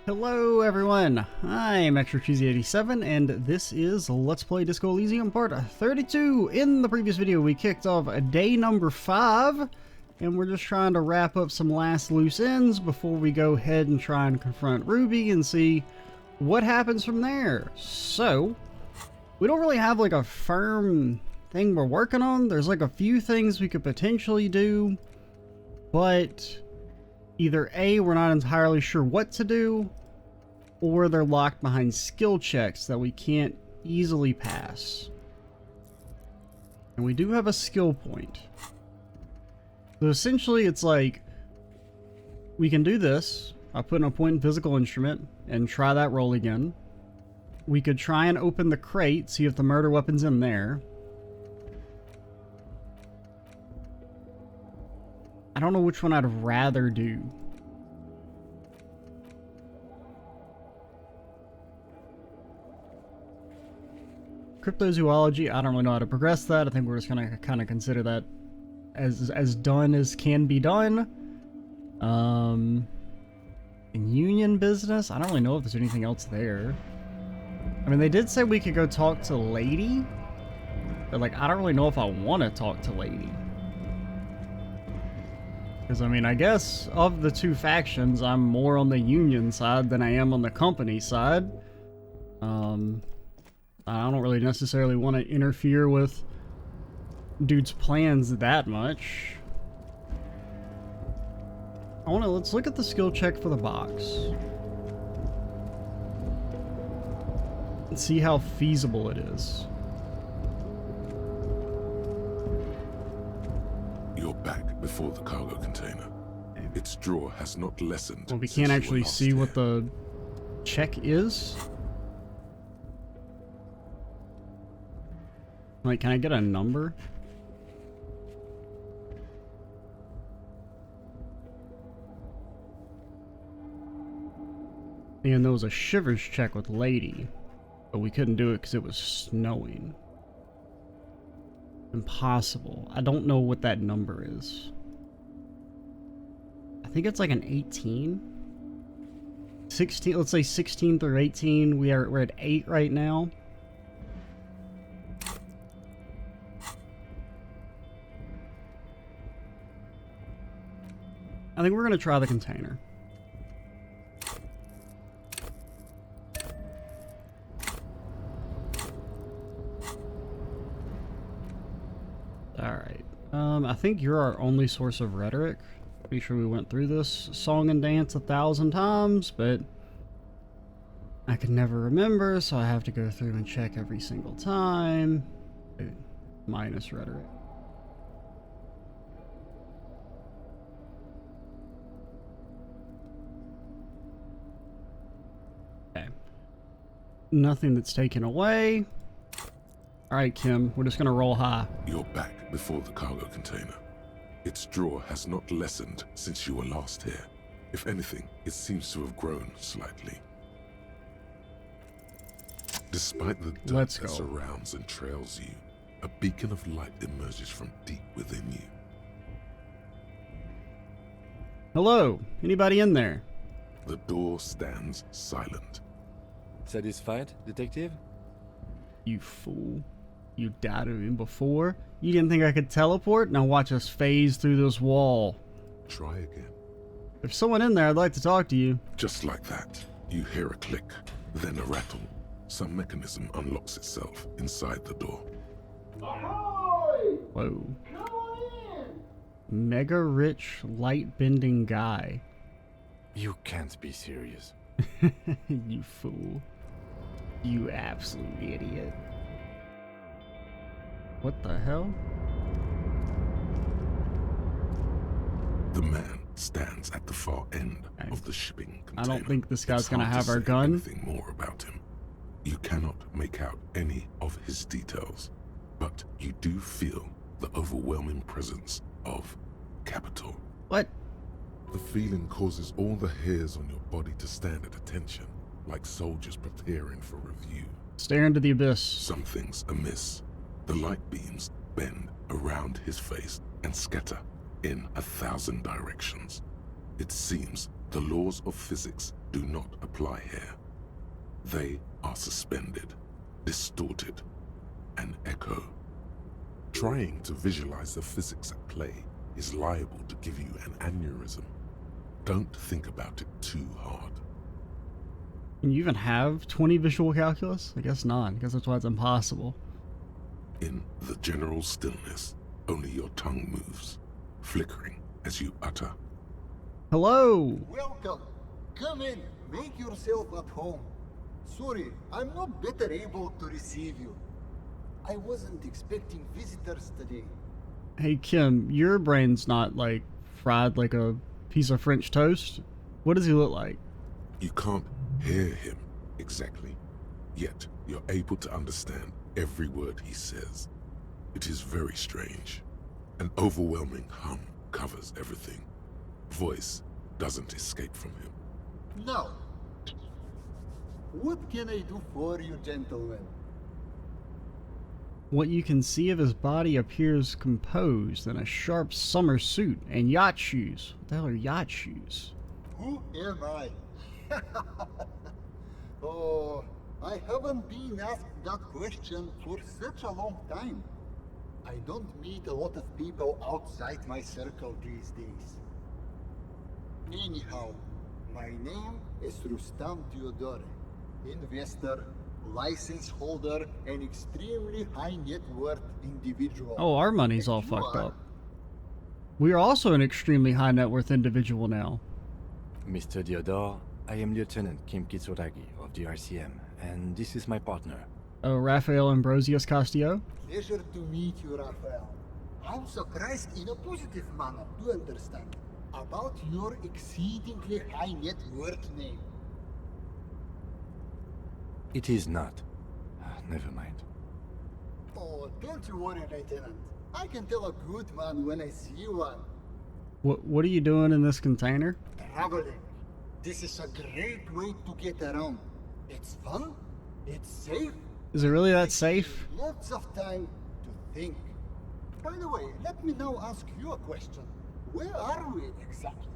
Hello everyone, I'm ExtraCheesy87 and this is Let's Play Disco Elysium Part 32. In the previous video we kicked off day number 5 and we're just trying to wrap up some last loose ends before we go ahead and try and confront Ruby and see what happens from there. So, we don't really have like a firm thing we're working on. There's like a few things we could potentially do, but either A, we're not entirely sure what to do, or they're locked behind skill checks that we can't easily pass. And we do have a skill point. So essentially it's like, we can do this. I'll put in a point in physical instrument and try that roll again. We could try and open the crate, see if the murder weapon's in there. I don't know which one I'd rather do. Cryptozoology, I don't really know how to progress that. I think we're just gonna kind of consider that as done as can be done. In union business, I don't really know if there's anything else there. I mean, they did say we could go talk to Lady, but like, I don't really know if I want to talk to Lady. Because, I mean, I guess of the two factions, I'm more on the Union side than I am on the company side. I don't really necessarily want to interfere with dude's plans that much. Let's look at the skill check for the box. And see how feasible it is. You're back before the cargo container. Its drawer has not lessened. Well, we can't actually see what the check is. Like, can I get a number? And there was a shivers check with Lady, but we couldn't do it because it was snowing. Impossible. I don't know what that number is. I think it's like an 18. 16, let's say 16 through 18. We're at 8 right now. I think we're gonna try the container. Alright. I think you're our only source of rhetoric. Pretty sure we went through this song and dance 1,000 times, but I can never remember, so I have to go through and check every single time. Minus rhetoric. Okay. Nothing that's taken away. Alright, Kim, we're just gonna roll high. You're back before the cargo container. Its drawer has not lessened since you were last here. If anything, it seems to have grown slightly. Despite the dirt that surrounds and trails you, a beacon of light emerges from deep within you. Hello? Anybody in there? The door stands silent. Satisfied, detective? You fool. You doubted me before? You didn't think I could teleport? Now watch us phase through this wall. Try again. There's someone in there, I'd like to talk to you. Just like that, you hear a click, then a rattle. Some mechanism unlocks itself inside the door. Ahoy! Whoa. Come on in! Mega rich, light bending guy. You can't be serious. You fool. You absolute idiot. What the hell? The man stands at the far end of the shipping container. I don't think this guy's gonna It's hard have to our say gun. anything more about him. You cannot make out any of his details, but you do feel the overwhelming presence of capital. What? The feeling causes all the hairs on your body to stand at attention, like soldiers preparing for review. Stare into the abyss. Something's amiss. The light beams bend around his face and scatter in 1,000 directions. It seems The laws of physics do not apply here. They are suspended, distorted, and echo. Trying to visualize the physics at play is liable to give you an aneurysm. Don't think about it too hard. Can you even have 20 visual calculus? I guess not. I guess that's why it's impossible. In the general stillness, only your tongue moves, flickering as you utter. Hello! Welcome. Come in. Make yourself at home. Sorry, I'm not better able to receive you. I wasn't expecting visitors today. Hey Kim, your brain's not like fried like a piece of French toast. What does he look like? You can't hear him exactly, yet you're able to understand every word he says. It is very strange. An overwhelming hum covers everything. Voice doesn't escape from him. Now, what can I do for you, gentlemen? What you can see of his body appears composed in a sharp summer suit and yacht shoes. What the hell are yacht shoes? Who am I? Oh, I haven't been asked that question for such a long time. I don't meet a lot of people outside my circle these days. Anyhow, my name is Rustam Theodore, investor, license holder, and extremely high net worth individual. Oh, our money's all You fucked are- up. We are also an extremely high net worth individual now. Mr. Theodore, I am Lieutenant Kim Kitsuragi of the RCM, and this is my partner. Raphael Ambrosius Castillo. Pleasure to meet you, Raphael. I'm surprised in a positive manner, to understand, about your exceedingly high net worth name. It is not. Never mind. Oh, don't you worry, Lieutenant. I can tell a good man when I see one. What are you doing in this container? Traveling. This is a great way to get around. It's fun, it's safe. Is it really that Gives safe? you lots of time to think. By the way, let me now ask you a question. Where are we exactly?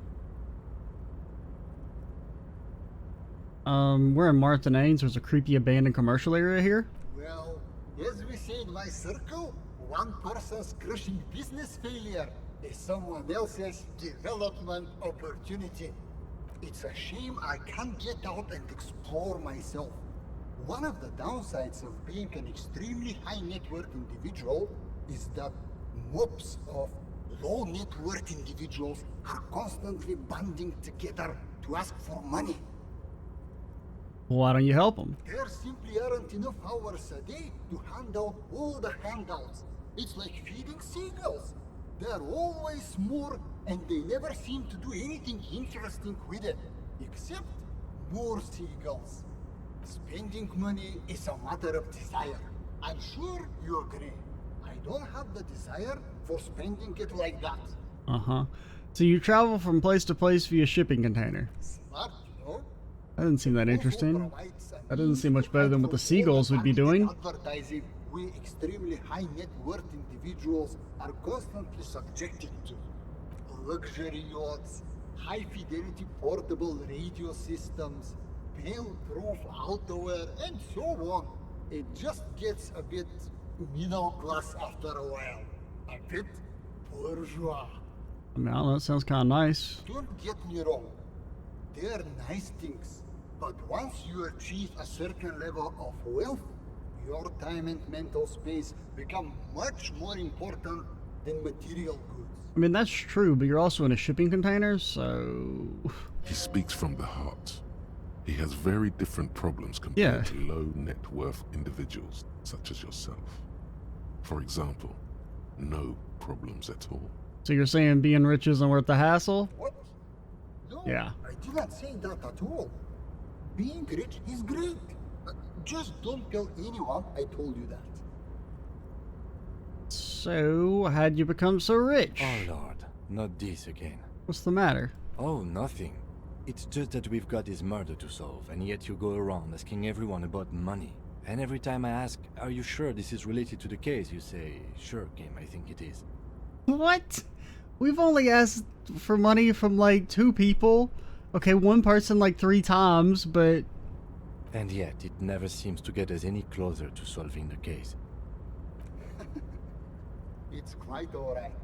We're in Martinaise. There's a creepy abandoned commercial area here. Well, as we say in my circle, one person's crushing business failure is someone else's development opportunity. It's a shame I can't get out and explore myself. One of the downsides of being an extremely high net worth individual is that mobs of low net worth individuals are constantly banding together to ask for money. Why don't you help them? There simply aren't enough hours a day to hand out all the handouts. It's like feeding seagulls. There are always more, and they never seem to do anything interesting with it, except more seagulls. Spending money is a matter of desire. I'm sure you agree. I don't have the desire for spending it like that. Uh-huh. So you travel from place to place via shipping container. Smart, you know? That doesn't seem that Also interesting. provides a That doesn't seem means much better to than what the fight for all seagulls would be doing. Advertising we extremely high net worth individuals are constantly subjected to. Luxury yachts, high fidelity portable radio systems, fail-proof outerwear, and so on. It just gets a bit middle class after a while. A bit bourgeois. I mean, I don't know. It sounds kind of nice. Don't get me wrong. They're nice things. But once you achieve a certain level of wealth, your time and mental space become much more important than material goods. I mean, that's true, but you're also in a shipping container, so... He speaks from the heart. He has very different problems compared Yeah. to low net worth individuals such as yourself. For example, no problems at all. So you're saying being rich isn't worth the hassle? What? No, Yeah. I didn't say that at all. Being rich is great. Just don't tell anyone I told you that. So, how'd you become so rich? Oh lord, not this again. What's the matter? Oh, nothing. It's just that we've got this murder to solve, and yet you go around asking everyone about money. And every time I ask, are you sure this is related to the case, you say, sure, Kim, I think it is. What? We've only asked for money from like 2 people. Okay, one person like 3 times, but And yet, it never seems to get us any closer to solving the case. It's quite alright.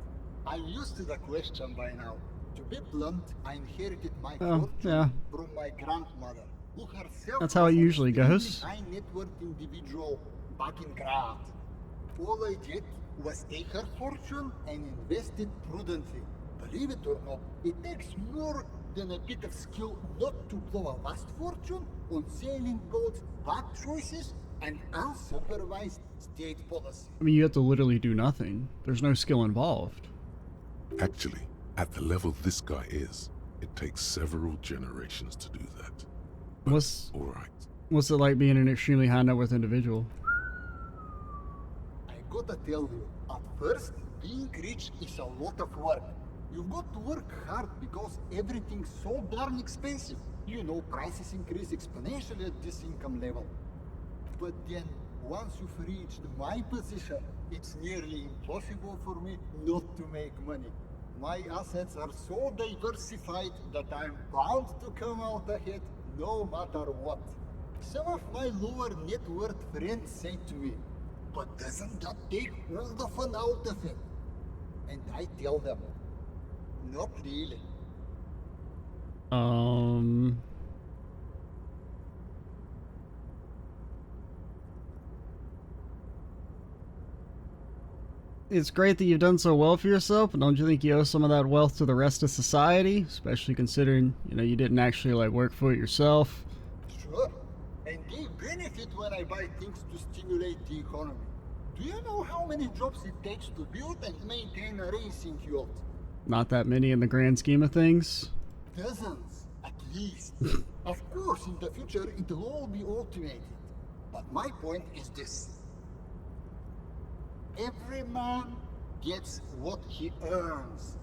I'm used to the question by now. To be blunt, I inherited my fortune yeah. from my grandmother, who herself That's how was it an usually extremely goes. high net worth individual back in Grad. All I did was take her fortune and invest it prudently. Believe it or not, it takes more than a bit of skill not to blow a vast fortune on sailing boats, bad choices, and unsupervised state policy. I mean, you have to literally do nothing. There's no skill involved. Actually, at the level this guy is, it takes several generations to do that. But, What's alright. it like being an extremely high net worth individual? I gotta tell you, at first, being rich is a lot of work. You've got to work hard because everything's so darn expensive. You know, prices increase exponentially at this income level. But then, once you've reached my position, it's nearly impossible for me not to make money. My assets are so diversified that I'm bound to come out ahead no matter what. Some of my lower net worth friends say to me, but doesn't that take all the fun out of it? And I tell them, not really. It's great that you've done so well for yourself, but don't you think you owe some of that wealth to the rest of society? Especially considering, you know, you didn't actually like work for it yourself. Sure. And they benefit when I buy things to stimulate the economy. Do you know how many jobs it takes to build and maintain a racing yacht? Not that many in the grand scheme of things. Dozens, at least. Of course, in the future, it'll all be automated. But my point is this. Every man gets what he earns.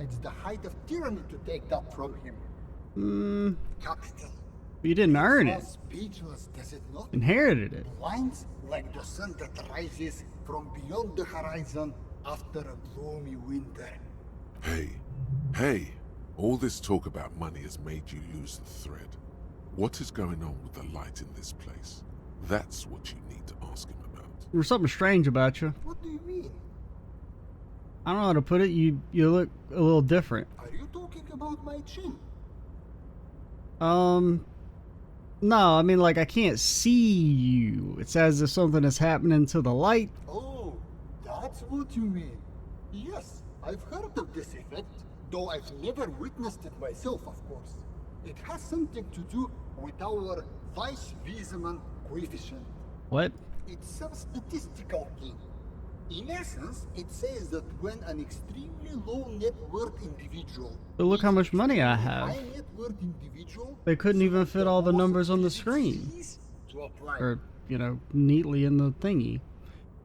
It's the height of tyranny to take that from him. Capital. But you didn't earn it. Speechless, does it not? Inherited it. Blinds like the sun that rises from beyond the horizon after a gloomy winter. Hey, all this talk about money has made you lose the thread. What is going on with the light in this place? That's what you need to ask him about. There's something strange about you. What do you mean? I don't know how to put it. You look a little different. Are you talking about my chin? No, I mean, like, I can't see you. It's as if something is happening to the light. Oh, that's what you mean. Yes, I've heard of this effect, though I've never witnessed it myself, of course. It has something to do with our Weiss-Wiesemann coefficient. What? It's some statistical thing. In essence, it says that when an extremely low net worth individual... But look how much money I have. High net worth individual... They couldn't even fit all the numbers on the screen. To apply. Or, you know, neatly in the thingy.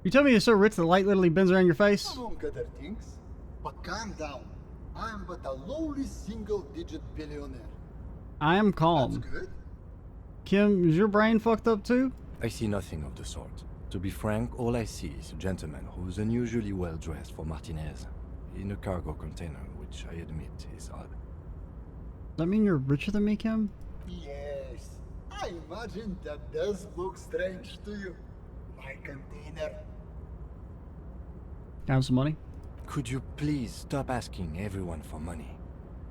You tell me you're so rich the light literally bends around your face? Among other things. But calm down. I am but a lowly single-digit billionaire. I am calm. That's good. Kim, is your brain fucked up too? I see nothing of the sort. To be frank, all I see is a gentleman who's unusually well dressed for Martinez, in a cargo container, which I admit is odd. Does that mean you're richer than me, Kim? Yes. I imagine that does look strange to you. My container. Can I have some money? Could you please stop asking everyone for money?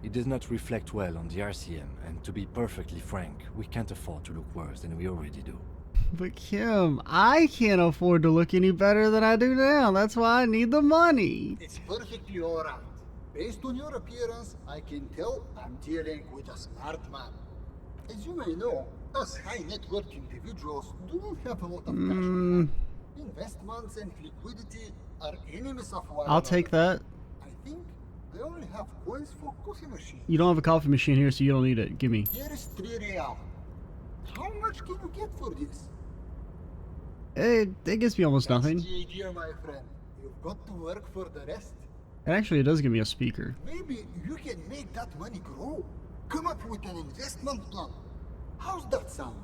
It does not reflect well on the RCM, and to be perfectly frank, we can't afford to look worse than we already do. But Kim, I can't afford to look any better than I do now. That's why I need the money. It's perfectly alright. Based on your appearance, I can tell I'm dealing with a smart man. As you may know, us high net worth individuals don't have a lot of cash. Investments and liquidity are enemies of one I'll take that. I think I only have coins for coffee machine. You don't have a coffee machine here, so you don't need it. Give me. Here is 3 real. How much can you get for this? It gives me almost That's nothing. the idea, my friend. You've got to work for the rest. And actually, it does give me a speaker. Maybe you can make that money grow. Come up with an investment plan. How's that sound?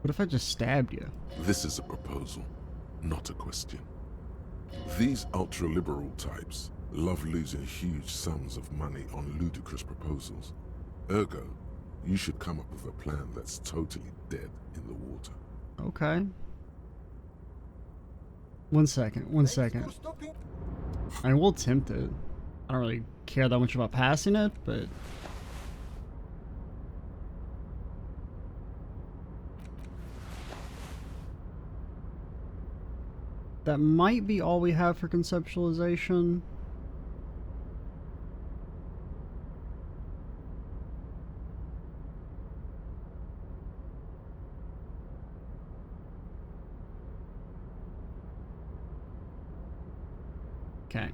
What if I just stabbed you? This is a proposal, not a question. These ultra-liberal types love losing huge sums of money on ludicrous proposals. Ergo, you should come up with a plan that's totally dead in the water. Okay. 1 second, 1 second. I will attempt it. I don't really care that much about passing it, but... that might be all we have for conceptualization. Okay.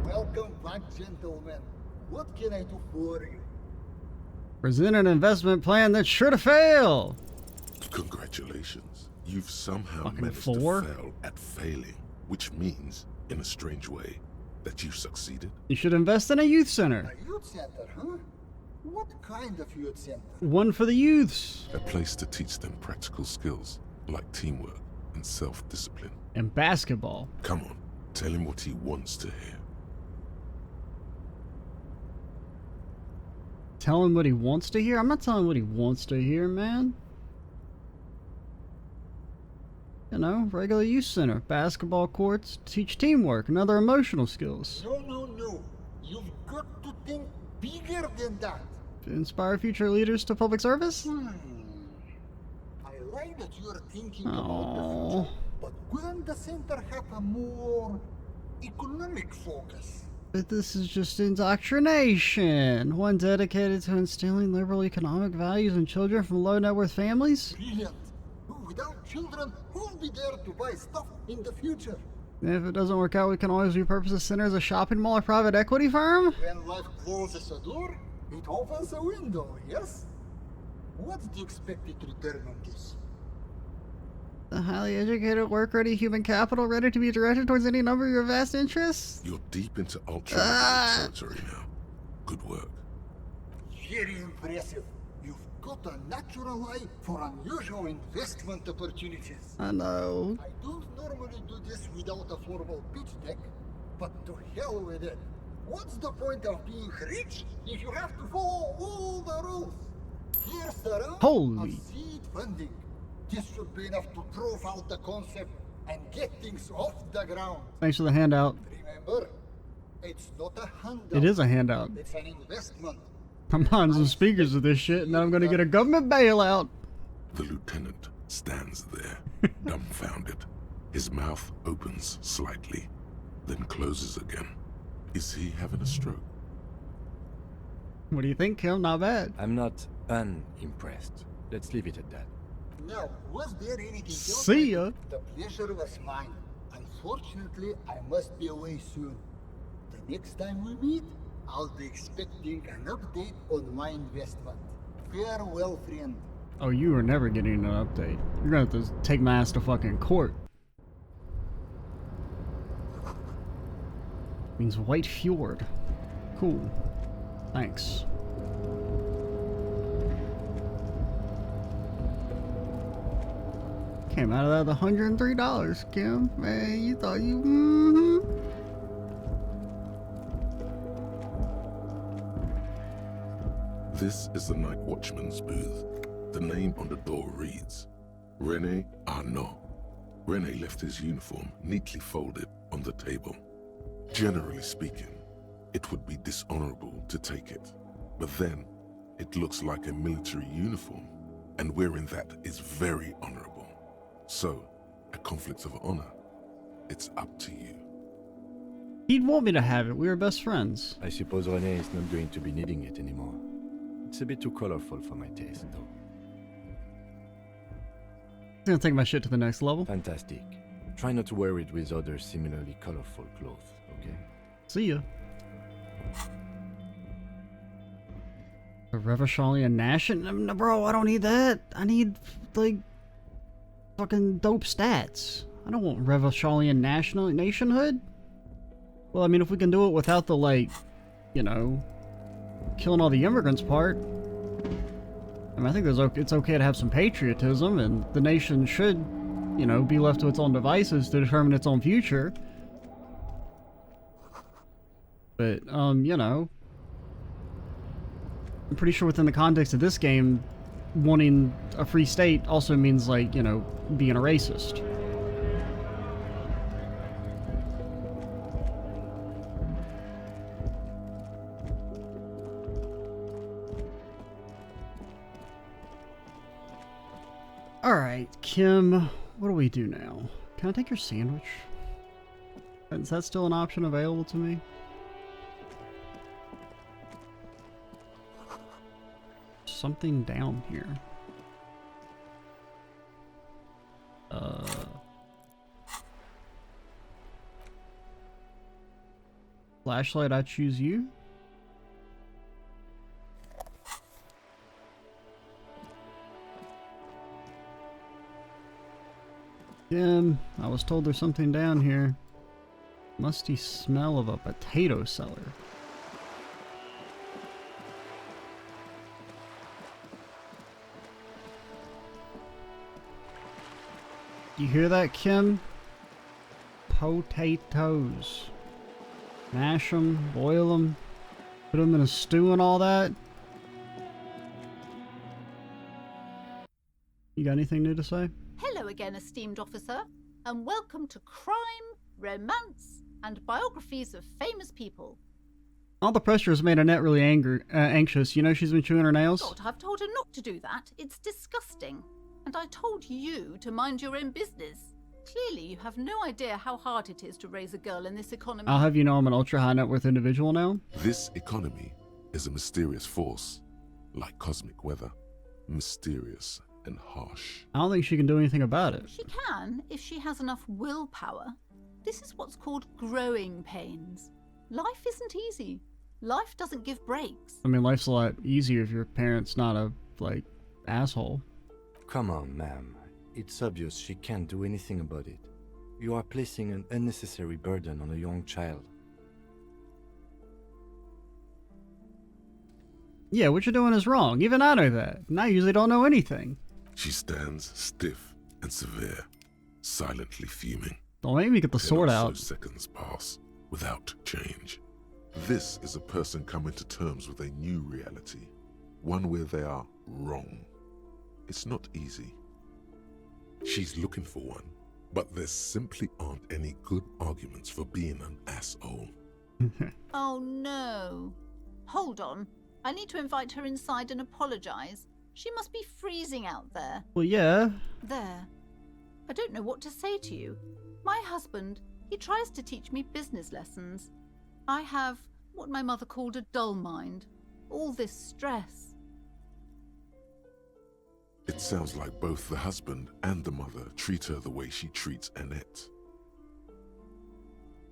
Welcome back, gentlemen. What can I do for you? Present an investment plan that's sure to fail. Congratulations. You've somehow Fucking managed four? to fail at failing, which means, in a strange way, that you've succeeded. You should invest in a youth center. A youth center, huh? What kind of youth center? One for the youths. A place to teach them practical skills, like teamwork and self-discipline. And basketball. Come on, tell him what he wants to hear. Tell him what he wants to hear? I'm not telling him what he wants to hear, man. You know, regular youth center, basketball courts, teach teamwork and other emotional skills. No. You've got to think bigger than that. To inspire future leaders to public service? I like that you're thinking Aww. about the future, but couldn't the center have a more economic focus? But this is just indoctrination. One dedicated to instilling liberal economic values in children from low net worth families? Brilliant. Without children, who'll be there to buy stuff in the future? If it doesn't work out, we can always repurpose the center as a shopping mall or private equity firm? When life closes a door, it opens a window, yes? What's the expected return on this? A highly educated, work-ready human capital ready to be directed towards any number of your vast interests? You're deep into ultra territory now. Good work. Very impressive. You've got a natural eye for unusual investment opportunities. I know. I don't normally do this without a formal pitch deck, but to hell with it. What's the point of being rich if you have to follow all the rules? Here's the round Holy. of seed funding. This should be enough to prove out the concept and get things off the ground. Thanks for the handout. Remember, it's not a handout. It is a handout. It's an investment. I'm buying some speakers with this shit, and then I'm gonna get a government bailout. The lieutenant stands there, dumbfounded. His mouth opens slightly, then closes again. Is he having a stroke? What do you think, Kim? Not bad. I'm not unimpressed. Let's leave it at that. Now, was there anything else? See ya. The pleasure was mine. Unfortunately, I must be away soon. The next time we meet, I'll be expecting an update on my investment. Farewell, friend. Oh, you are never getting an update. You're gonna have to take my ass to fucking court. Means White Fjord. Cool. Thanks. Came out of that with $103, Kim. Man, you thought you... This is the night watchman's booth. The name on the door reads, René Arnaud. René left his uniform neatly folded on the table. Generally speaking, it would be dishonorable to take it. But then, it looks like a military uniform, and wearing that is very honorable. So, a conflict of honor. It's up to you. He'd want me to have it. We were best friends. I suppose René is not going to be needing it anymore. It's a bit too colorful for my taste, though. It's gonna take my shit to the next level. Fantastic. Try not to wear it with other similarly colorful clothes, okay? See ya. A Revacholian Nation? No, bro, I don't need that. I need, like, fucking dope stats. I don't want Revacholian nationhood. Well, I mean, if we can do it without the, like, you know, killing all the immigrants part. I mean, I think it's okay to have some patriotism, and the nation should, you know, be left to its own devices to determine its own future. But, you know, I'm pretty sure within the context of this game, wanting a free state also means, like, you know, being a racist. Alright, Kim, what do we do now? Can I take your sandwich? Is that still an option available to me? Something down here. Flashlight, I choose you. Kim, I was told there's something down here. Musty smell of a potato cellar. You hear that, Kim? Potatoes. Mash them, boil them, put them in a stew and all that. You got anything new to say? Hello again, esteemed officer, and welcome to Crime, Romance, and Biographies of Famous People. All the pressure has made Annette really anxious. You know she's been chewing her nails? God, I've told her not to do that. It's disgusting. And I told you to mind your own business. Clearly, you have no idea how hard it is to raise a girl in this economy. I'll have you know I'm an ultra-high net worth individual now. This economy is a mysterious force, like cosmic weather, mysterious and harsh. I don't think she can do anything about it. She can, if she has enough willpower. This is what's called growing pains. Life isn't easy. Life doesn't give breaks. I mean, life's a lot easier if your parent's not a, like, asshole. Come on, ma'am. It's obvious she can't do anything about it. You are placing an unnecessary burden on a young child. Yeah, what you're doing is wrong. Even I know that. And I usually don't know anything. She stands stiff and severe, silently fuming. Don't make me get the sword And also out. seconds pass without change. This is a person coming to terms with a new reality, one where they are wrong. It's not easy. She's looking for one, but there simply aren't any good arguments for being an asshole. Oh no. Hold on. I need to invite her inside and apologize. She must be freezing out there. Well, yeah. There. I don't know what to say to you. My husband, he tries to teach me business lessons. I have what my mother called a dull mind. All this stress. It sounds like both the husband and the mother treat her the way she treats Annette.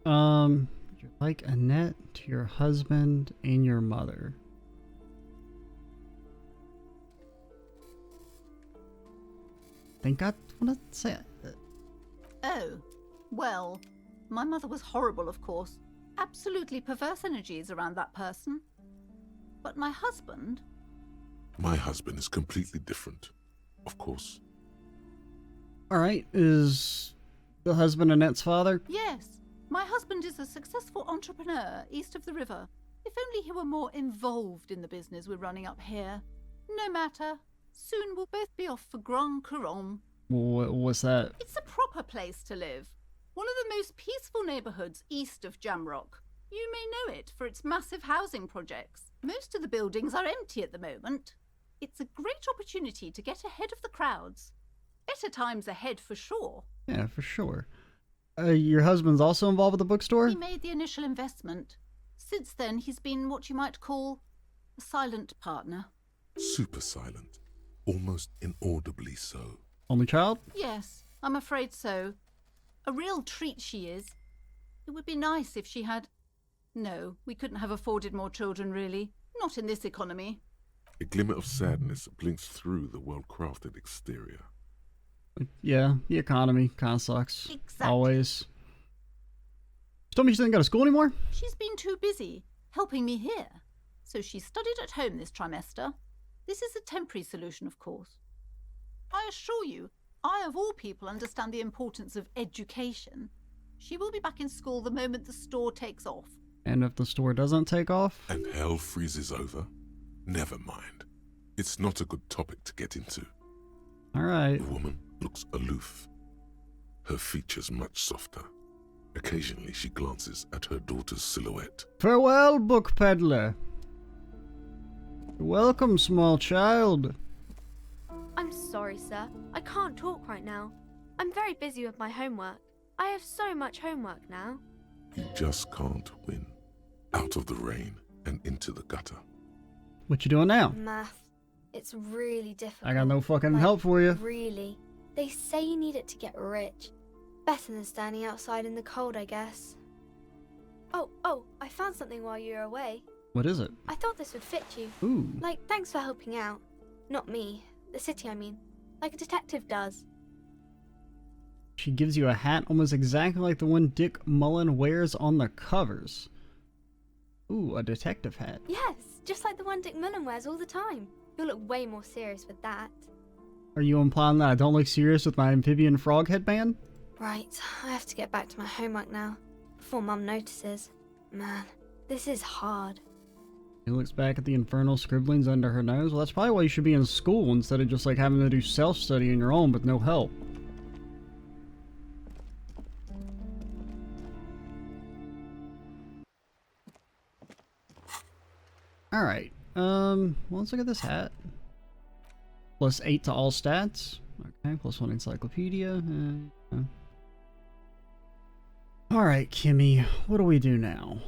You're like Annette to your husband and your mother. Think I want to say it. Oh, well, my mother was horrible, of course. Absolutely perverse energies around that person. But my husband... My husband is completely different, of course. Alright, is the husband Annette's father? Yes, my husband is a successful entrepreneur east of the river. If only he were more involved in the business we're running up here. No matter. Soon we'll both be off for Grand Couronne. What's that? It's a proper place to live. One of the most peaceful neighbourhoods east of Jamrock. You may know it for its massive housing projects. Most of the buildings are empty at the moment. It's a great opportunity to get ahead of the crowds. Better times ahead for sure. Yeah, for sure. Your husband's also involved with the bookstore? He made the initial investment. Since then, he's been what you might call a silent partner. Super silent, almost inaudibly so. Only child? Yes, I'm afraid so. A real treat she is. It would be nice if she had... No, we couldn't have afforded more children, really. Not in this economy. A glimmer of sadness blinks through the well-crafted exterior. Yeah, the economy kind of sucks. Exactly. Always. She told me she didn't go to school anymore? She's been too busy helping me here. So she studied at home this trimester. This is a temporary solution, of course. I assure you, I of all people understand the importance of education. She will be back in school the moment the store takes off. And if the store doesn't take off? And hell freezes over? Never mind. It's not a good topic to get into. Alright. The woman looks aloof. Her features much softer. Occasionally she glances at her daughter's silhouette. Farewell, book peddler. Welcome, small child. I'm sorry, sir. I can't talk right now. I'm very busy with my homework. I have so much homework now. You just can't win. Out of the rain and into the gutter. What you doing now? Math. It's really difficult. I got no fucking Like, help for you. Really. They say you need it to get rich. Better than standing outside in the cold, I guess. Oh, I found something while you were away. What is it? I thought this would fit you. Ooh. Like, thanks for helping out. Not me. The city, I mean. Like a detective does. She gives you a hat almost exactly like the one Dick Mullen wears on the covers. Ooh, a detective hat. Yes, just like the one Dick Mullen wears all the time. You'll look way more serious with that. Are you implying that I don't look serious with my amphibian frog headband? Right, I have to get back to my homework now. Before Mum notices. Man, this is hard. He looks back at the infernal scribblings under her nose. Well, that's probably why you should be in school instead of just like having to do self-study on your own with no help. Alright, let's look at this hat. Plus 8 to all stats. Okay, plus 1 encyclopedia. Alright, Kimmy, what do we do now?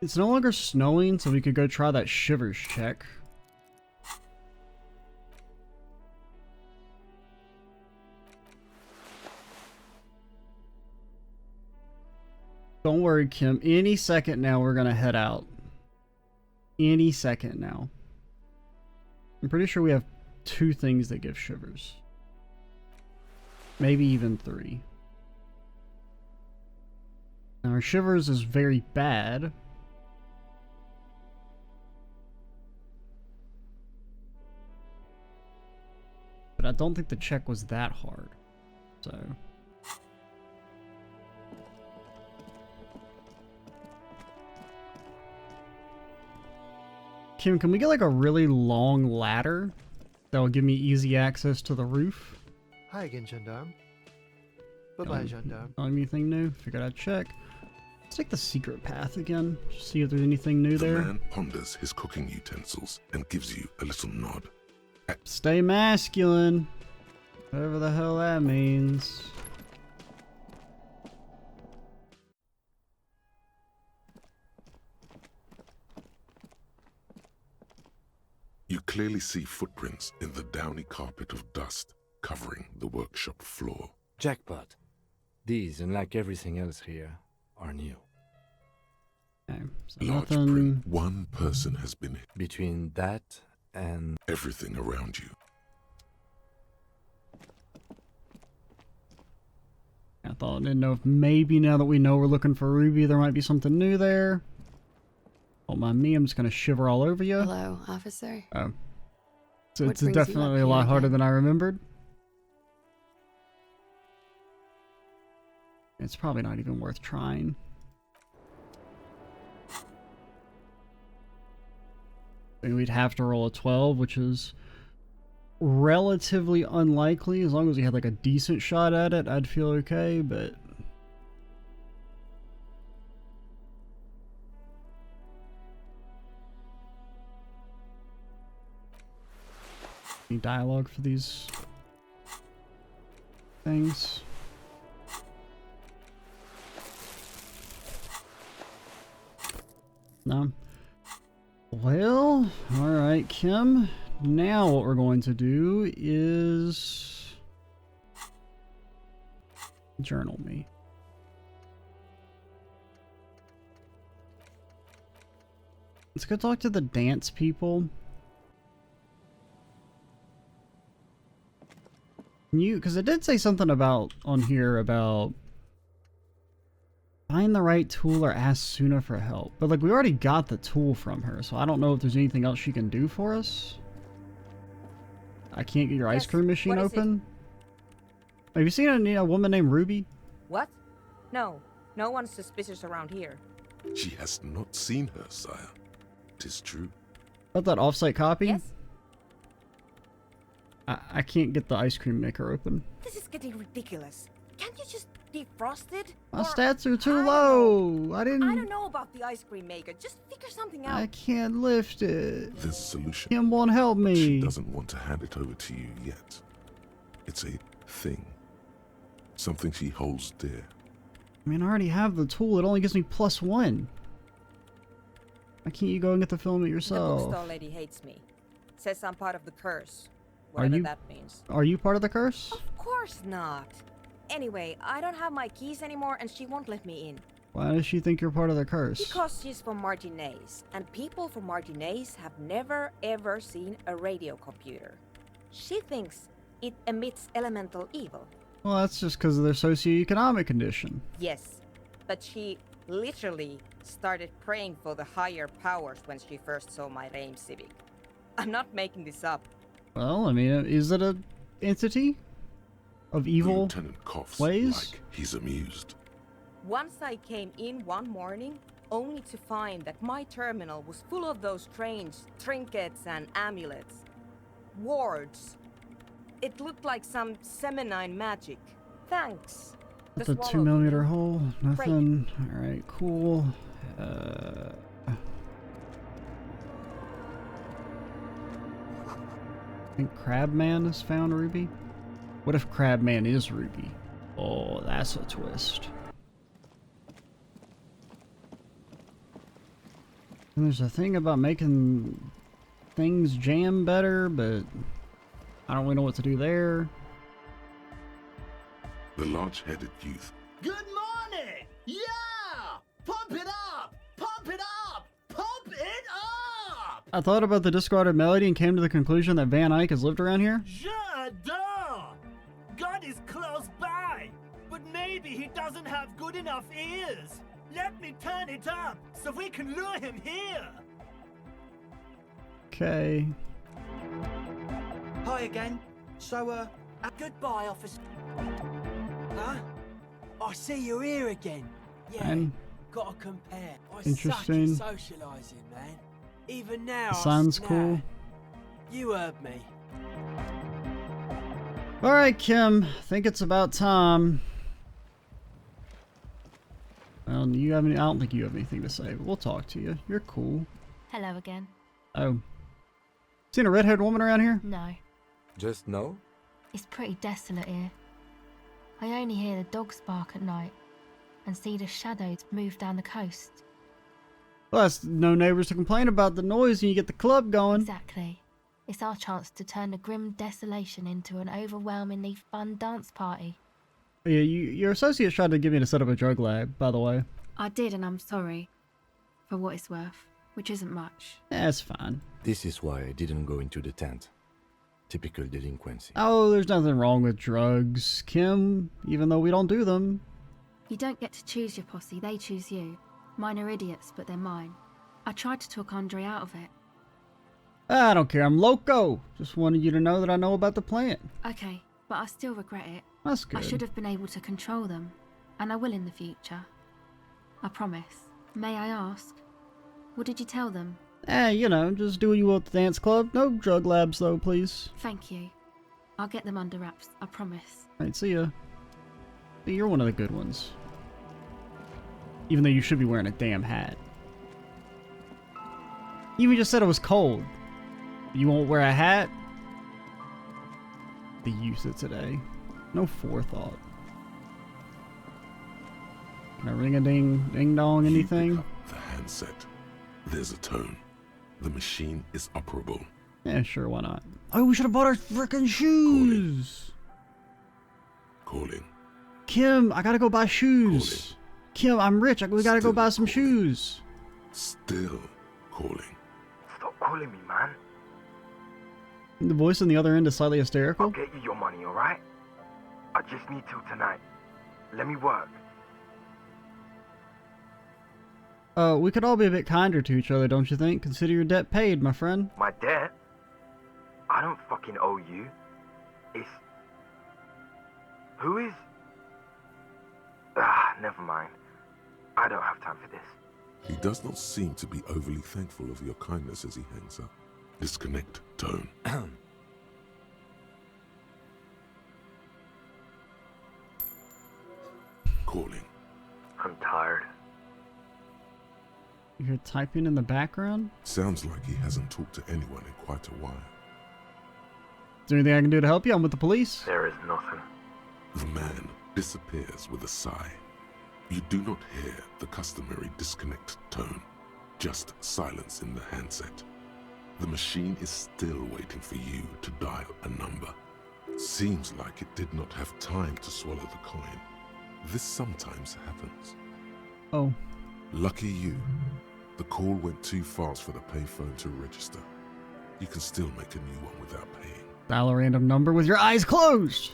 It's no longer snowing, so we could go try that shivers check. Don't worry, Kim. Any second now, we're gonna head out. Any second now. I'm pretty sure we have 2 things that give shivers. Maybe even 3. Now, our shivers is very bad. But I don't think the check was that hard. So... Kim, can we get like a really long ladder that will give me easy access to the roof? Hi again, Gendarme. Bye-bye, Gendarme. Anything new? Figured I'd check. Let's take the secret path again. Just see if there's anything new there. The man ponders his cooking utensils and gives you a little nod. Stay masculine. Whatever the hell that means. You clearly see footprints in the downy carpet of dust covering the workshop floor. Jackpot. These, unlike everything else here, are new. Okay, so Large nothing... print. One person has been hit. Between that and... Everything around you. I didn't know if maybe now that we know we're looking for Ruby, there might be something new there. Don't mind me, I'm just gonna shiver all over you. Hello, officer. Oh. So What it's brings you definitely up a lot here harder then? than I remembered. It's probably not even worth trying. I mean, we'd have to roll a 12, which is relatively unlikely. As long as we had like a decent shot at it, I'd feel okay, but... Any dialogue for these things? No? Well, alright, Kim. Now what we're going to do is... journal me. Let's go talk to the dance people. Because it did say something about, on here, about find the right tool or ask Suna for help. But like, we already got the tool from her, so I don't know if there's anything else she can do for us. I can't get your ice Yes, cream machine what is it? open. Have you seen a woman named Ruby? What? No, no one's suspicious around here. She has not seen her, sire. 'Tis true. About that offsite copy? Yes? I can't get the ice cream maker open. This is getting ridiculous. Can't you just defrost it? My Or- stats are too I don't low. know. I I don't didn't. know about the ice cream maker. Just figure something out. I can't lift it. There's a solution. Kim won't help She me. doesn't want to hand it over to you yet. It's a thing. Something she holds dear. I mean, I already have the tool. It only gives me +1. Why can't you go and get the filament The yourself? bookstore lady hates me. Says I'm part of the curse. Are Whatever you- that means. Are you part of the curse? Of course not. Anyway, I don't have my keys anymore and she won't let me in. Why does she think you're part of the curse? Because she's from Martinez, and people from Martinez have never ever seen a radio computer. She thinks it emits elemental evil. Well, that's just because of their socioeconomic condition. Yes, but she literally started praying for the higher powers when she first saw my Rame Civic. I'm not making this up. Well, I mean, is it a entity of The evil? lieutenant coughs ways? like he's amused. Once I came in one morning, only to find that my terminal was full of those strange trinkets and amulets. Wards. It looked like some Seminine magic. Thanks. That's The a swallow 2mm thing. hole. Nothing. Alright, cool. I think Crabman has found Ruby. What if Crabman is Ruby? Oh, that's a twist. And there's a thing about making things jam better, but I don't really know what to do there. The large-headed youth. Good morning! Yeah! Pump it up! Pump it up! Pump it up! I thought about the discarded melody and came to the conclusion that Van Eyck has lived around here. J'adore! God is close by, but maybe he doesn't have good enough ears. Let me turn it up so we can lure him here. Okay. Hi again. So, goodbye, officer. Huh? I see you're here again. Yeah, And gotta compare. I interesting. suck at socialising, man. Even now, sounds I cool. You heard me. Alright, Kim. I think it's about time. Well, you have any, I don't think you have anything to say, but we'll talk to you. You're cool. Hello again. Oh. Seen a red-haired woman around here? No, Just no? it's pretty desolate here. I only hear the dogs bark at night and see the shadows move down the coast. Well, that's no neighbors to complain about the noise and you get the club going. Exactly. It's our chance to turn the grim desolation into an overwhelmingly fun dance party. Yeah, your associate tried to get me to set up a drug lab, by the way. I did, and I'm sorry. For what it's worth, which isn't much. That's fine. This is why I didn't go into the tent. Typical delinquency. Oh, there's nothing wrong with drugs, Kim, even though we don't do them. You don't get to choose your posse, they choose you. Mine are idiots, but they're mine. I tried to talk Andre out of it. I don't care, I'm loco. Just wanted you to know that I know about the plant. Okay, but I still regret it. That's good. I should have been able to control them, and I will in the future. I promise. May I ask? What did you tell them? You know, just do what you will at the dance club. No drug labs, though, please. Thank you. I'll get them under wraps, I promise. Alright, see ya. See, you're one of the good ones. Even though you should be wearing a damn hat. You even just said it was cold. You won't wear a hat? The youth of today. No forethought. Can I ring a ding dong You anything? pick up the handset. There's a tone. The machine is operable. Yeah, sure, why not? Oh, we should have bought our frickin' shoes! Calling. Kim, I gotta go buy shoes. Kim, I'm rich. We gotta go Still buy some calling. shoes. Still calling. Stop calling me, man. The voice on the other end is slightly I'll hysterical. get you your money, alright? I just need till tonight. Let me work. We could all be a bit kinder to each other, don't you think? Consider your debt paid, my friend. My debt? I don't fucking owe you. It's... Who is... Never mind. I don't have time for this. He does not seem to be overly thankful of your kindness as he hangs up. Disconnect tone. Calling. I'm tired. You're typing in the background? Sounds like he hasn't talked to anyone in quite a while. Is there anything I can do to help you? I'm with the police. There is nothing. The man disappears with a sigh. You do not hear the customary disconnect tone, just silence in the handset. The machine is still waiting for you to dial a number. Seems like it did not have time to swallow the coin. This sometimes happens. Oh. Lucky you. The call went too fast for the payphone to register. You can still make a new one without paying. Dial a random number with your eyes closed.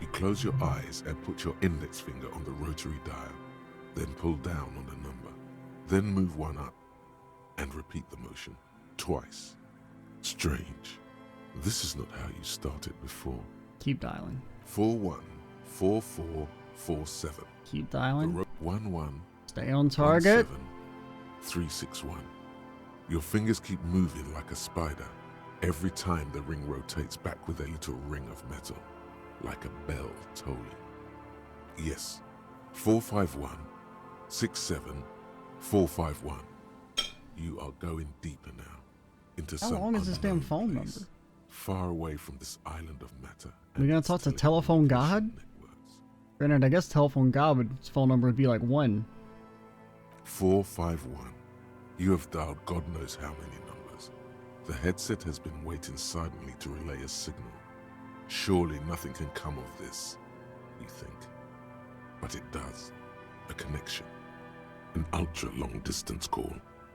You close your eyes and put your index finger on the rotary dial, then pull down on the number, then move one up, and repeat the motion twice. Strange. This is not how you started before. Keep dialing. 414447. Keep dialing. 11. Stay on target. 361. Your fingers keep moving like a spider every time the ring rotates back with a little ring of metal, like a bell tolling. Yes, 451-67-451. You are going deeper now, into How some long is this damn unknown phone place, number? far away from this island of matter. We're gonna talk to Telephone God? Granted, I guess Telephone God his phone number would be like 1. 451. You have dialed God knows how many numbers. The headset has been waiting silently to relay a signal. Surely nothing can come of this, you think. But it does. A connection. An ultra-long distance call.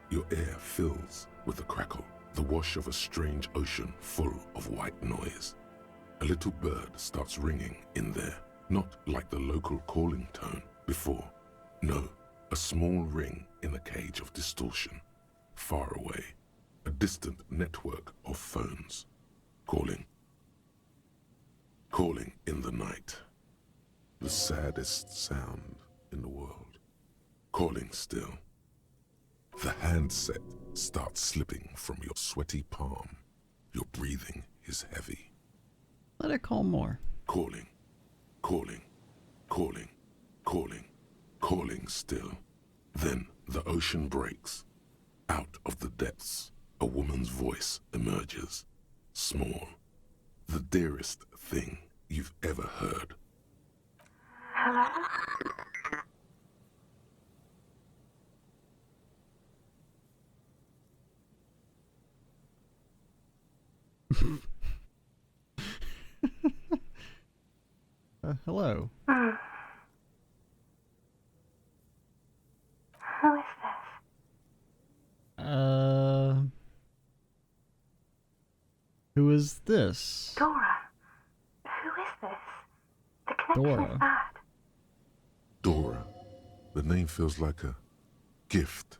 Your air fills with a crackle, the wash of a strange ocean full of white noise. A little bird starts ringing in there, not like the local calling tone before. No, a small ring in a cage of distortion, far away. A distant network of phones. Calling. Calling in the night. The saddest sound in the world. Calling still. The handset starts slipping from your sweaty palm. Your breathing is heavy. Let it call more. Calling. Calling. Calling. Calling. Calling still. Then the ocean breaks. Out of the depths, a woman's voice emerges. Small. The dearest thing you've ever heard. Hello? Hello. Who is this? Who is this? Dora. Who is this? The connection Dora. is bad. Dora. The name feels like a gift.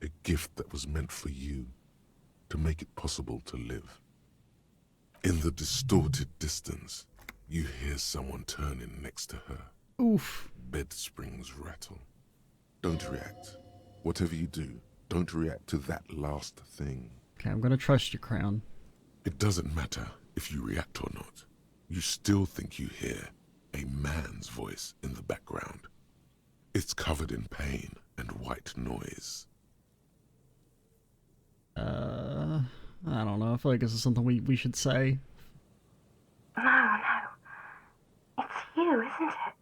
A gift that was meant for you, to make it possible to live. In the distorted distance, you hear someone turning next to her. Oof. Bed springs rattle. Don't react. Whatever you do, don't react to that last thing. Okay, I'm gonna trust you, Crown. It doesn't matter if you react or not. You still think you hear a man's voice in the background. It's covered in pain and white noise. I don't know. I feel like this is something we should say. No. It's you, isn't it?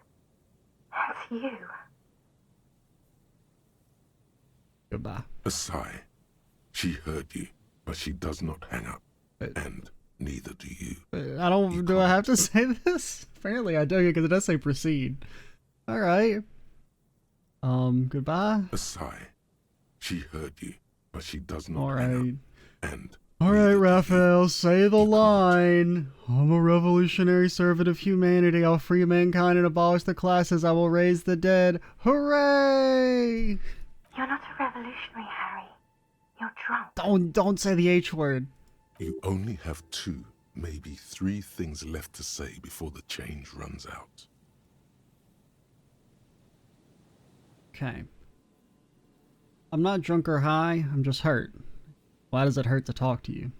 It's you. Goodbye. A sigh. She heard you, but she does not hang up. And neither do you. I don't. Do I have to say this? Apparently I do, because it does say proceed. All right. Goodbye. A sigh. She heard you, but she does not All hang right. up. And All right, Raphael, say the line. I'm a revolutionary servant of humanity. I'll free mankind and abolish the classes. I will raise the dead. Hooray! You're not a revolutionary, Harry. You're drunk. Don't say the H word. you only have 2, maybe 3 things left to say before the change runs out. Okay. I'm not drunk or high, I'm just hurt. Why does it hurt to talk to you?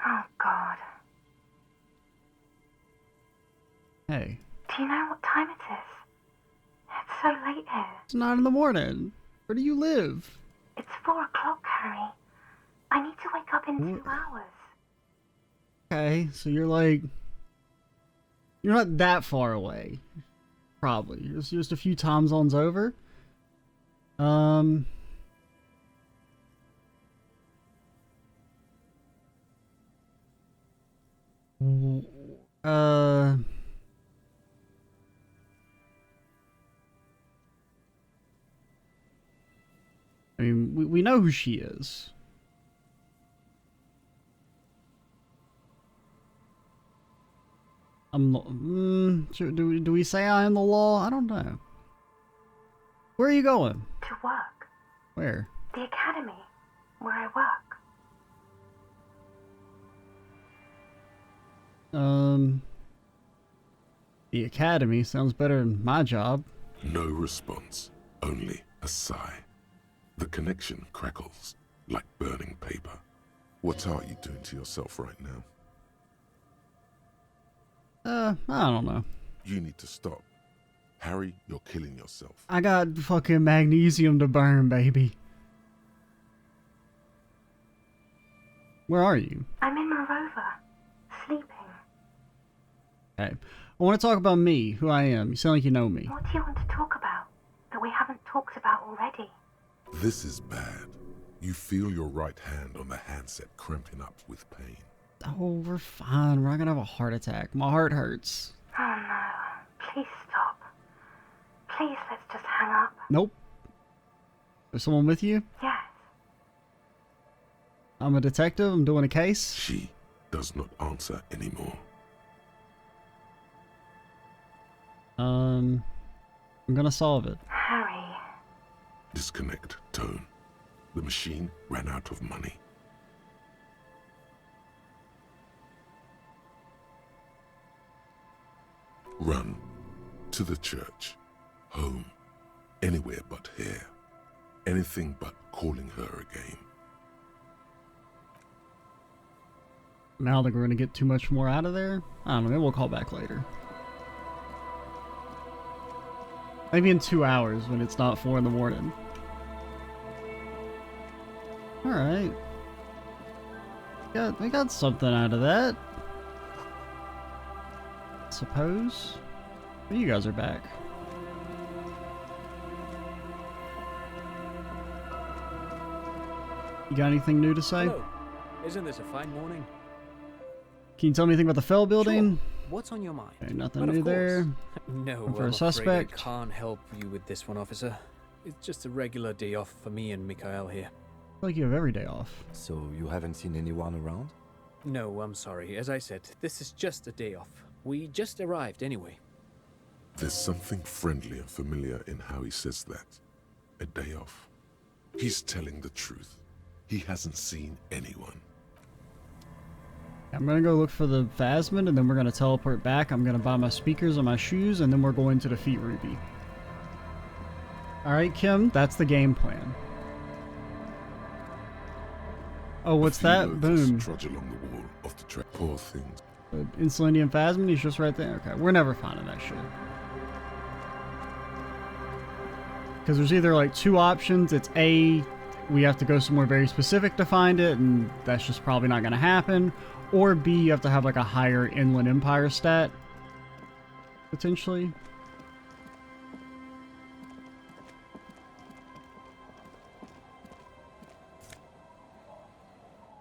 Oh, God. Hey. Do you know what time it is? It's so late here. It's 9 in the morning. Where do you live? It's 4 o'clock, Harry. I need to wake up in 2 hours. Okay, so you're like... You're not that far away. Probably. It's just a few time zones over. I mean, we know who she is. Do we say I am the law? I don't know. Where are you going? To work. Where? The academy, where I work. The academy sounds better than my job. No response, only a sigh. The connection crackles like burning paper. What are you doing to yourself right now? I don't know. You need to stop. Harry, you're killing yourself. I got fucking magnesium to burn, baby. Where are you? I'm in my rover, sleeping. Okay. I want to talk about me, who I am. You sound like you know me. What do you want to talk about that we haven't talked about already? This is bad. You feel your right hand on the handset cramping up with pain. Oh, we're fine. We're not gonna have a heart attack. My heart hurts. Oh no. Please stop. Please, let's just hang up. Nope. There's someone with you? Yes. I'm a detective. I'm doing a case. She does not answer anymore. I'm gonna solve it. Harry. Disconnect tone. The machine ran out of money. Run to the church, home, anywhere but here. Anything but calling her again. I don't think we're gonna get too much more out of there. I don't know, maybe we'll call back later. Maybe in 2 hours when it's not 4 in the morning. Alright. We got something out of that. Suppose. You guys are back. You got anything new to say? Hello. Isn't this a fine morning? Can you tell me anything about the Fell building? Sure. What's on your mind? Okay, nothing new there. No, for I'm a suspect. afraid I can't help you with this one, officer. It's just a regular day off for me and Mikhail here. Like you have every day off. So you haven't seen anyone around? No, I'm sorry. As I said, this is just a day off. We just arrived anyway. There's something friendly and familiar in how he says that. A day off. He's telling the truth. He hasn't seen anyone. I'm gonna go look for the Phasmid, and then we're gonna teleport back. I'm gonna buy my speakers and my shoes, and then we're going to defeat Ruby. Alright, Kim, that's the game plan. Oh, what's that? Boom. Trudge along the wall of the track. Poor things. Insulindian Phasmid, he's just right there. Okay, we're never finding that shit. Because there's either like two options. It's A, we have to go somewhere very specific to find it, and that's just probably not going to happen. Or B, you have to have like a higher Inland Empire stat, potentially.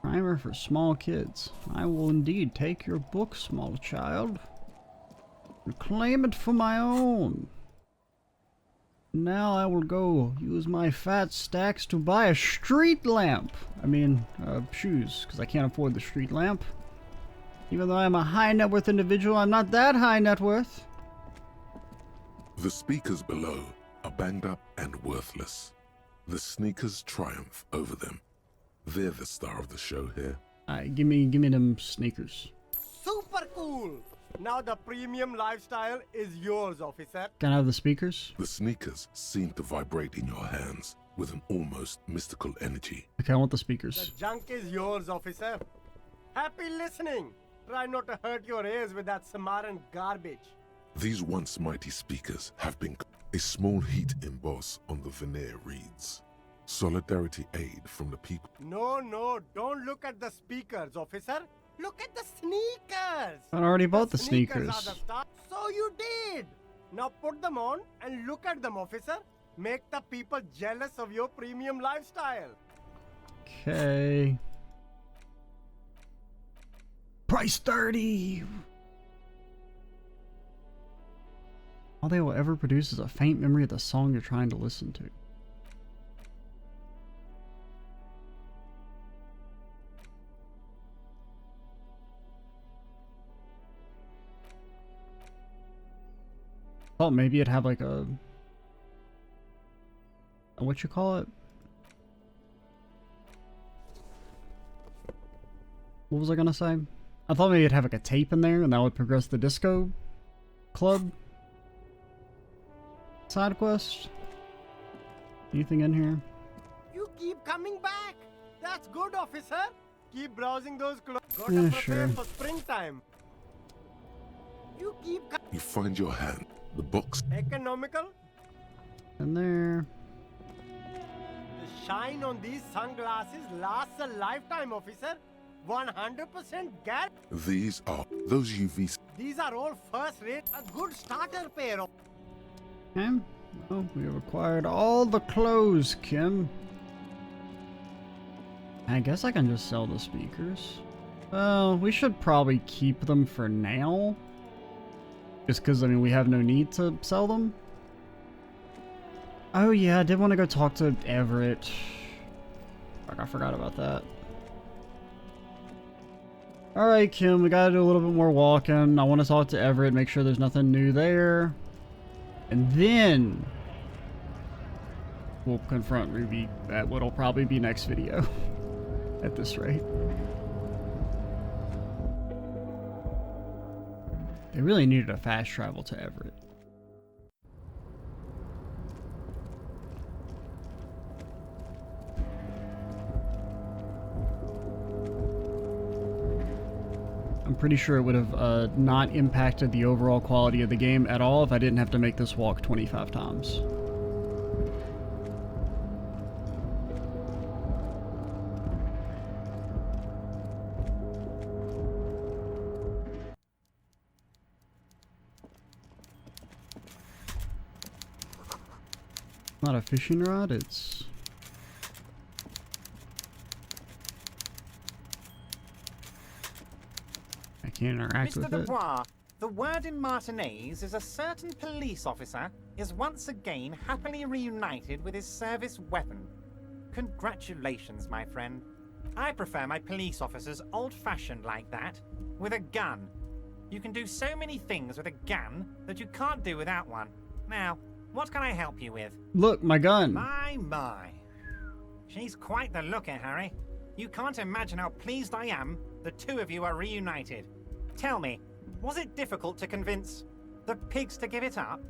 Primer for small kids. I will indeed take your book, small child, and claim it for my own. Now I will go use my fat stacks to buy a street lamp. I mean, shoes, because I can't afford the street lamp. Even though I'm a high net worth individual, I'm not that high net worth. The speakers below are banged up and worthless. The sneakers triumph over them. They're the star of the show here. Alright, give me them sneakers. Super cool! Now the premium lifestyle is yours, officer. Can I have the speakers? The sneakers seem to vibrate in your hands with an almost mystical energy. Okay, I want the speakers. The junk is yours, officer. Happy listening. Try not to hurt your ears with that Samaran garbage. These once mighty speakers have been... A small heat emboss on the veneer reads, "Solidarity aid from the people." No, don't look at the speakers, officer. Look at the sneakers. I already bought the Are sneakers. the star. So you did. Now put them on and look at them, officer. Make the people jealous of your premium lifestyle. Okay. Price 30. All they will ever produce is a faint memory of the song you're trying to listen to. Thought maybe it'd have like a what you call it? What was I gonna say? I thought maybe it'd have like a tape in there and that would progress the disco club side quest. Anything in here? You keep coming back. That's good, officer. Keep browsing those clothes. Got Yeah, to prepare sure. for springtime. You keep You find your hand. The box. economical. In there. The shine on these sunglasses lasts a lifetime, officer. 100% guarantee. These are those UV. These are all first rate. A good starter pair of. Okay. Well, we have acquired all the clothes, Kim. I guess I can just sell the speakers. Well, we should probably keep them for now. Just because, I mean, we have no need to sell them. Oh yeah, I did want to go talk to Everett. Fuck, I forgot about that. Alright, Kim, we gotta do a little bit more walking. I want to talk to Everett, make sure there's nothing new there. And then we'll confront Ruby at what'll probably be next video at this rate. They really needed a fast travel to Everett. I'm pretty sure it would have not impacted the overall quality of the game at all if I didn't have to make this walk 25 times. Not a fishing rod, it's... I can't interact Mr. with it. Dubois, the word in Martinez is a certain police officer is once again happily reunited with his service weapon. Congratulations, my friend. I prefer my police officers old-fashioned like that, with a gun. You can do so many things with a gun that you can't do without one. Now, what can I help you with? Look, my gun. My. She's quite the looker, Harry. You can't imagine how pleased I am the two of you are reunited. Tell me, was it difficult to convince the pigs to give it up?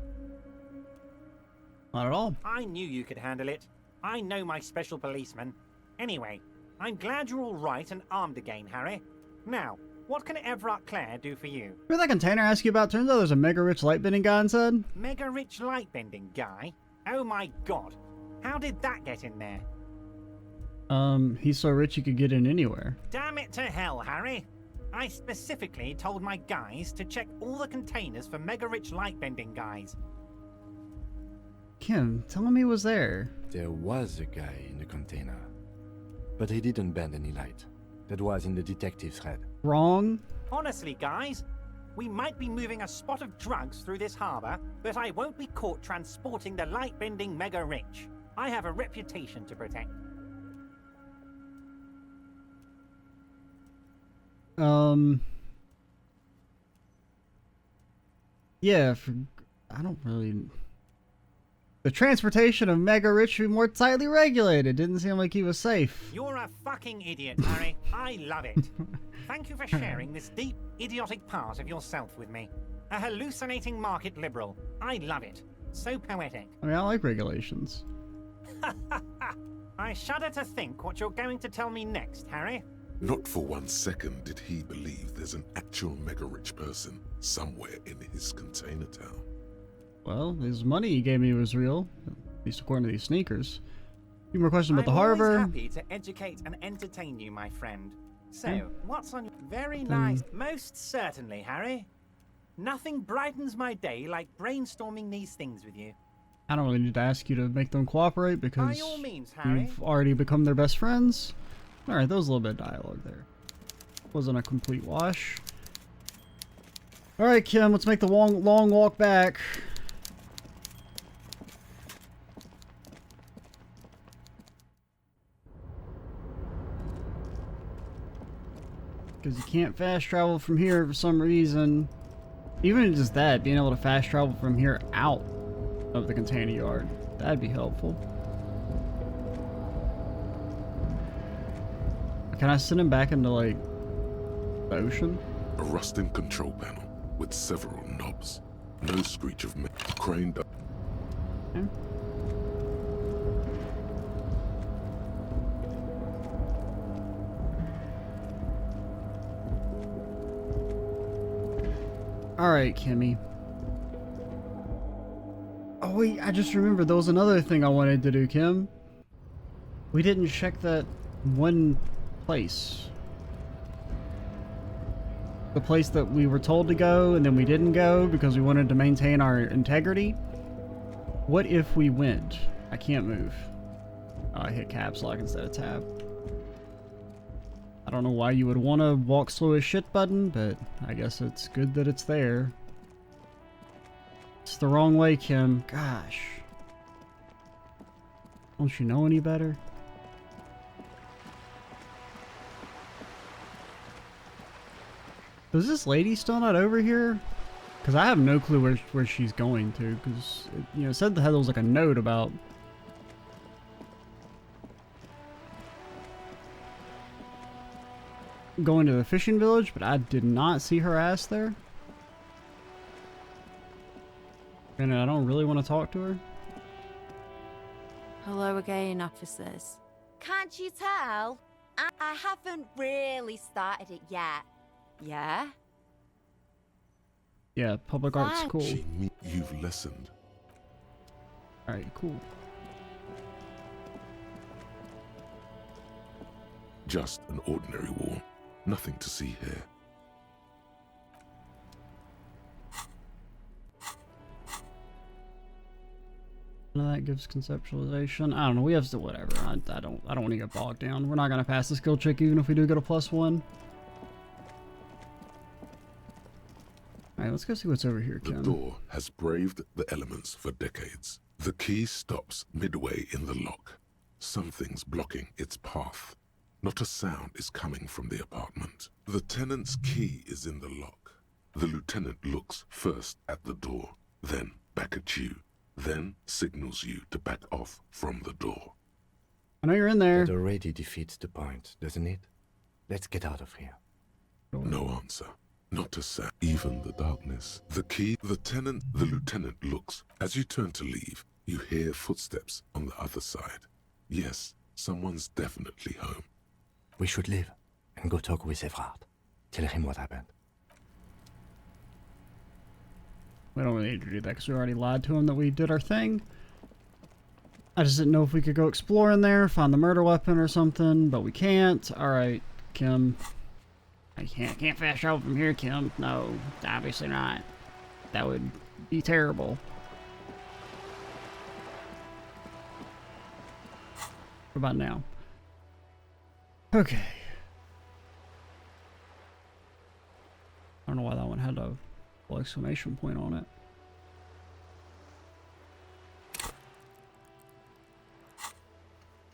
Not at all. I knew you could handle it. I know my special policeman. Anyway, I'm glad you're all right and armed again, Harry. Now, what can Everett Clare do for you? Remember that container I asked you about? Turns out there's a mega rich lightbending guy inside. Mega rich lightbending guy? Oh my god. How did that get in there? He's so rich he could get in anywhere. Damn it to hell, Harry. I specifically told my guys to check all the containers for mega rich lightbending guys. Kim, tell him he was there. There was a guy in the container, but he didn't bend any light. That was in the detective's head. Wrong. Honestly, guys, we might be moving a spot of drugs through this harbor, but I won't be caught transporting the light-bending mega rich. I have a reputation to protect. Yeah, I don't really... The transportation of Mega Rich should be more tightly regulated. Didn't seem like he was safe. You're a fucking idiot, Harry. I love it. Thank you for sharing this deep, idiotic part of yourself with me. A hallucinating market liberal. I love it. So poetic. I mean, I like regulations. I shudder to think what you're going to tell me next, Harry. Not for 1 second did he believe there's an actual mega-rich person somewhere in his container town. Well, his money he gave me was real, at least according to these sneakers. A few more questions about the harbor. I'm always happy to educate and entertain you, my friend. So, what's on your... Very nice. Most certainly, Harry. Nothing brightens my day like brainstorming these things with you. I don't really need to ask you to make them cooperate because by all means, Harry. you've already become their best friends. Alright, that was a little bit of dialogue there. Wasn't a complete wash. Alright, Kim, let's make the long walk back. Because you can't fast travel from here for some reason. Even just that, being able to fast travel from here out of the container yard, that'd be helpful. Can I send him back into, like, the ocean? A rusting control panel with several knobs. No screech of metal craned up. Okay. Alright, Kimmy. Oh wait, I just remembered there was another thing I wanted to do, Kim. We didn't check that one place. The place that we were told to go and then we didn't go because we wanted to maintain our integrity. What if we went? I can't move. Oh, I hit caps lock instead of tab. I don't know why you would want to walk slow as shit button, but I guess it's good that it's there. It's the wrong way, Kim. Gosh. Don't you know any better? Is this lady still not over here? Because I have no clue where she's going to, because it said there was like a note about going to the fishing village, but I did not see her ass there. And I don't really want to talk to her. Hello again, officers. Can't you tell? I haven't really started it yet. Yeah? Yeah, public art's cool. You've listened. Alright, cool. Just an ordinary wall. Nothing to see here. None of that gives conceptualization. I don't know. We have to whatever. I don't want to get bogged down. We're not gonna pass the skill check even if we do get a +1. Alright, let's go see what's over here, Kim. The door has braved the elements for decades. The key stops midway in the lock. Something's blocking its path. Not a sound is coming from the apartment. The tenant's key is in the lock. The lieutenant looks first at the door, then back at you, then signals you to back off from the door. I know you're in there. That already defeats the point, doesn't it? Let's get out of here. No answer. Not a sound. Even the darkness. The key, the lieutenant looks. As you turn to leave, you hear footsteps on the other side. Yes, someone's definitely home. We should leave and go talk with Evrard. Tell him what happened. We don't really need to do that because we already lied to him that we did our thing. I just didn't know if we could go explore in there, find the murder weapon or something, but we can't. Alright, Kim. I can't fast travel from here, Kim. No, obviously not. That would be terrible. What about now? Okay. I don't know why that one had a full exclamation point on it.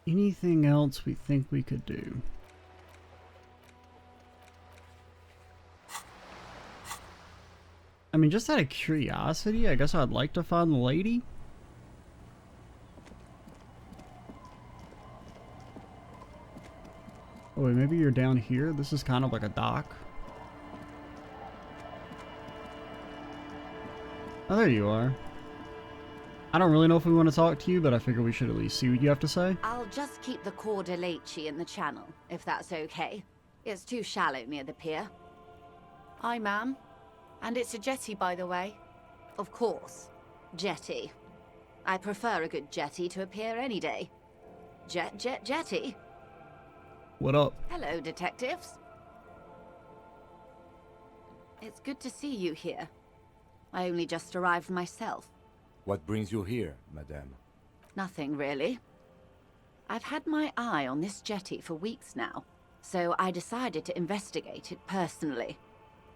Anything else we think we could do? I mean, just out of curiosity, I guess I'd like to find the lady. Oh wait, maybe you're down here? This is kind of like a dock. Oh, there you are. I don't really know if we want to talk to you, but I figure we should at least see what you have to say. I'll just keep the Cordelechi in the channel, if that's okay. It's too shallow near the pier. Aye, ma'am. And it's a jetty, by the way. Of course. Jetty. I prefer a good jetty to a pier any day. Jetty. What up? Hello, detectives. It's good to see you here. I only just arrived myself. What brings you here, madame? Nothing, really. I've had my eye on this jetty for weeks now, so I decided to investigate it personally.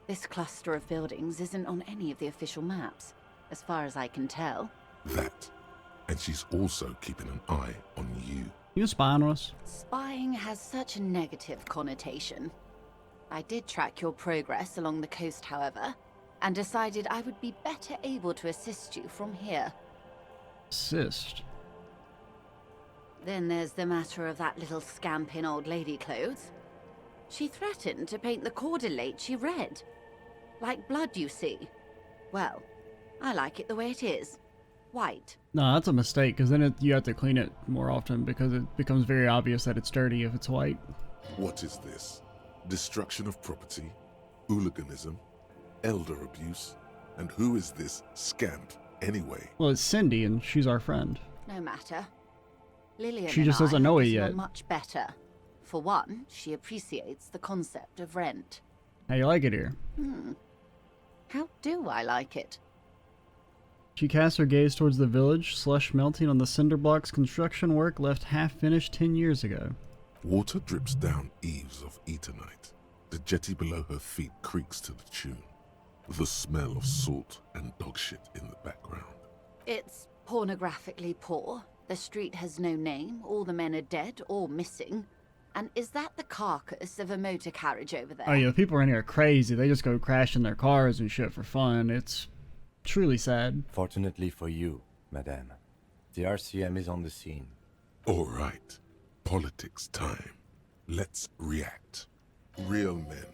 This cluster of buildings isn't on any of the official maps, as far as I can tell. That. And she's also keeping an eye on you. You spying on us? Spying has such a negative connotation. I did track your progress along the coast, however, and decided I would be better able to assist you from here. Assist? Then there's the matter of that little scamp in old lady clothes. She threatened to paint the Cordelechi red. Like blood, you see. Well, I like it the way it is. White. No, that's a mistake, because then you have to clean it more often, because it becomes very obvious that it's dirty if it's white. What is this? Destruction of property? Hooliganism? Elder abuse? And who is this scamp, anyway? Well, it's Cindy, and she's our friend. No matter. Lillian She just doesn't know it yet. Much better. For one, she appreciates the concept of rent. How you like it here? How do I like it? She casts her gaze towards the village, slush melting on the cinder blocks construction work left half-finished 10 years ago. Water drips down eaves of Eternite. The jetty below her feet creaks to the tune. The smell of salt and dog shit in the background. It's pornographically poor. The street has no name, all the men are dead or missing. And is that the carcass of a motor carriage over there? Oh yeah, the people around here are crazy. They just go crashing their cars and shit for fun. It's truly sad. Fortunately for you, madame, the RCM is on the scene. All right. Politics time. Let's react. Real men,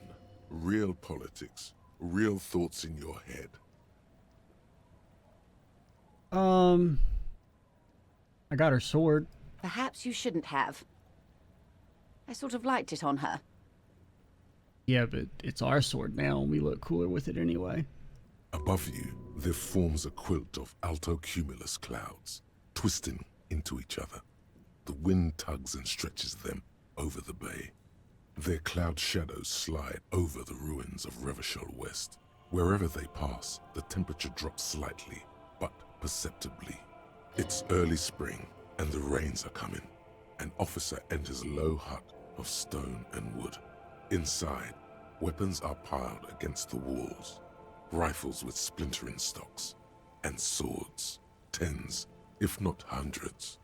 real politics, real thoughts in your head. I got her sword. Perhaps you shouldn't have. I sort of liked it on her. Yeah, but it's our sword now, and we look cooler with it anyway. Above you, there forms a quilt of altocumulus clouds, twisting into each other. The wind tugs and stretches them over the bay. Their cloud shadows slide over the ruins of Revachol West. Wherever they pass, the temperature drops slightly, but perceptibly. It's early spring, and the rains are coming. An officer enters a low hut of stone and wood. Inside, weapons are piled against the walls. Rifles with splintering stocks, and swords, tens, if not hundreds.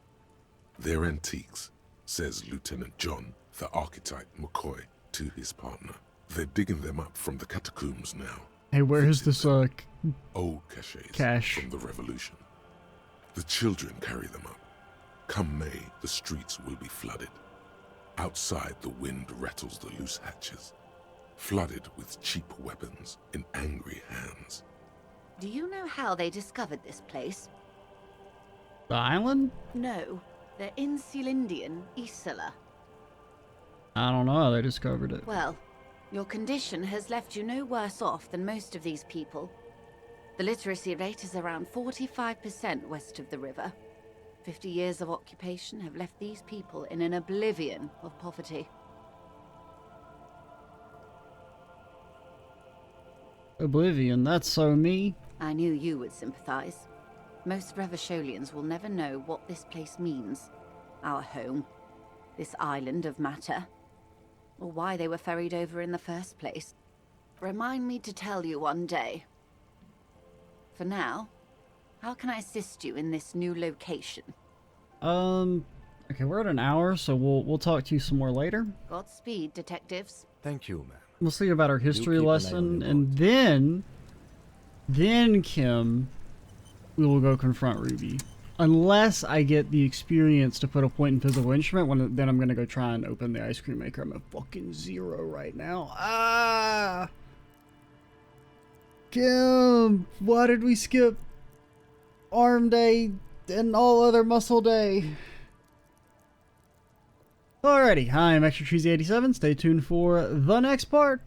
They're antiques, says Lieutenant John, the archetype McCoy, to his partner. They're digging them up from the catacombs now. Hey, where is this, old caches cache from the revolution. The children carry them up. Come May, the streets will be flooded. Outside, the wind rattles the loose hatches, flooded with cheap weapons in angry hands. Do you know how they discovered this place? The island? No, they're in Celindian, Isola. I don't know how they discovered it. Well, your condition has left you no worse off than most of these people. The literacy rate is around 45% west of the river. 50 years of occupation have left these people in an oblivion of poverty. Oblivion, that's so me. I knew you would sympathize. Most Revacholians will never know what this place means. Our home. This island of matter. Or why they were ferried over in the first place. Remind me to tell you one day. For now, how can I assist you in this new location? Okay, we're at an hour, so we'll talk to you some more later. Godspeed, detectives. Thank you, ma'am. We'll see about our history lesson, and then, Kim, we will go confront Ruby. Unless I get the experience to put a point in physical instrument, then I'm going to go try and open the ice cream maker. I'm a fucking 0 right now. Ah! Kim, why did we skip arm day and all other muscle day? Alrighty, I'm Extra Cheesy 87. Stay tuned for the next part.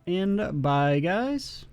And bye, guys.